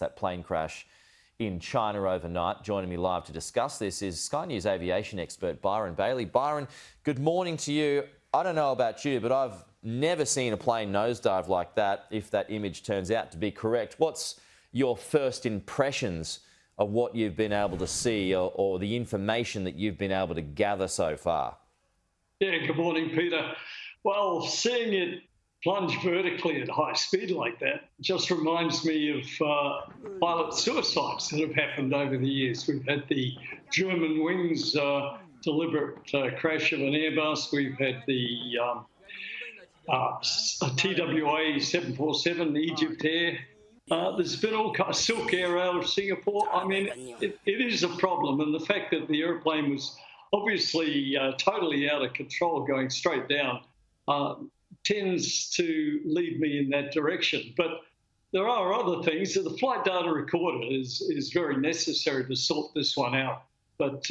that plane crash in China overnight. Joining me live to discuss this is Sky News aviation expert Byron Bailey. Byron, good morning to you. I don't know about you, but I've never seen a plane nosedive like that, if that image turns out to be correct. What's your first impressions of what you've been able to see or the information that you've been able to gather so far? Yeah, good morning, Peter. Well, seeing it plunge vertically at high speed like that just reminds me of pilot suicides that have happened over the years. We've had the German wings deliberate crash of an Airbus. We've had the TWA 747, Egypt Air. There's been all kinds of Silk Air out of Singapore. I mean, it is a problem. And the fact that the airplane was obviously totally out of control going straight down tends to lead me in that direction. But there are other things. So the flight data recorder is very necessary to sort this one out. But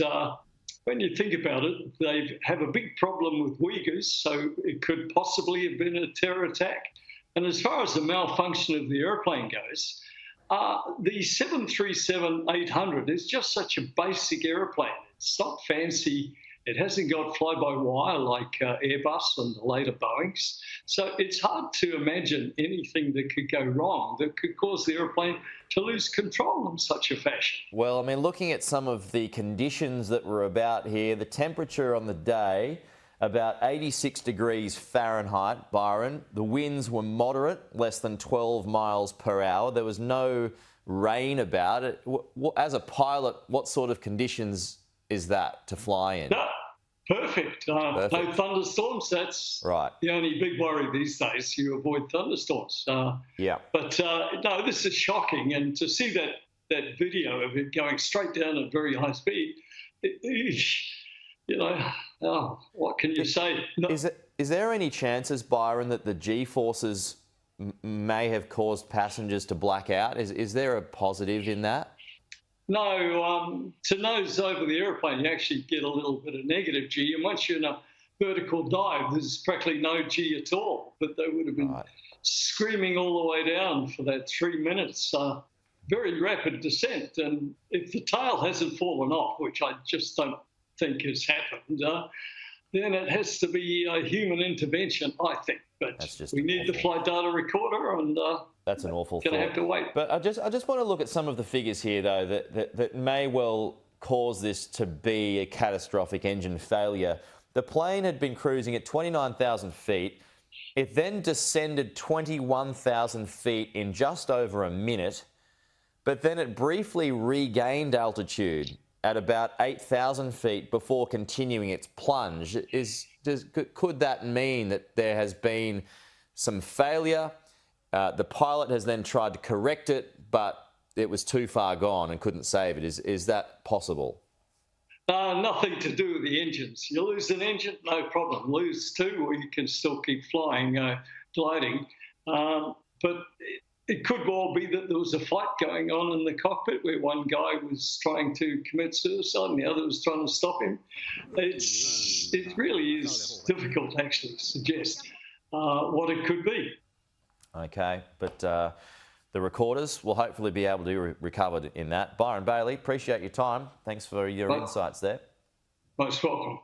when you think about it, they have a big problem with Uyghurs, so it could possibly have been a terror attack. And as far as the malfunction of the airplane goes, the 737-800 is just such a basic airplane. It's not fancy. It hasn't got fly-by-wire like Airbus and the later Boeings. So it's hard to imagine anything that could go wrong that could cause the airplane to lose control in such a fashion. Well, I mean, looking at some of the conditions that were about here, the temperature on the day, about 86 degrees Fahrenheit, Byron. The winds were moderate, less than 12 miles per hour. There was no rain about it. As a pilot, what sort of conditions is that to fly in? No, perfect. No thunderstorms. That's right. The only big worry these days. You avoid thunderstorms. Yeah. But no, this is shocking. And to see that video of it going straight down at very high speed, what can you say? No. Is there any chances, Byron, that the G-forces may have caused passengers to black out? Is there a positive in that? No, to nose over the airplane, you actually get a little bit of negative G. And once you're in a vertical dive, there's practically no G at all. But they would have been screaming all the way down for that 3 minutes. Very rapid descent. And if the tail hasn't fallen off, which I just don't think has happened, then it has to be a human intervention, I think. But we need the flight data recorder, and that's an awful thought. Going to have to wait. But I just want to look at some of the figures here, though, that may well cause this to be a catastrophic engine failure. The plane had been cruising at 29,000 feet. It then descended 21,000 feet in just over a minute, but then it briefly regained altitude at about 8,000 feet before continuing its plunge. Could that mean that there has been some failure? The pilot has then tried to correct it, but it was too far gone and couldn't save it. Is that possible? Nothing to do with the engines. You lose an engine, no problem. Lose two, or you can still keep flying, gliding. But it could well be that there was a fight going on in the cockpit where one guy was trying to commit suicide and the other was trying to stop him. It really is difficult to actually suggest what it could be. Okay, but the recorders will hopefully be able to be recovered in that. Byron Bailey, appreciate your time. Thanks for your insights there. Most welcome.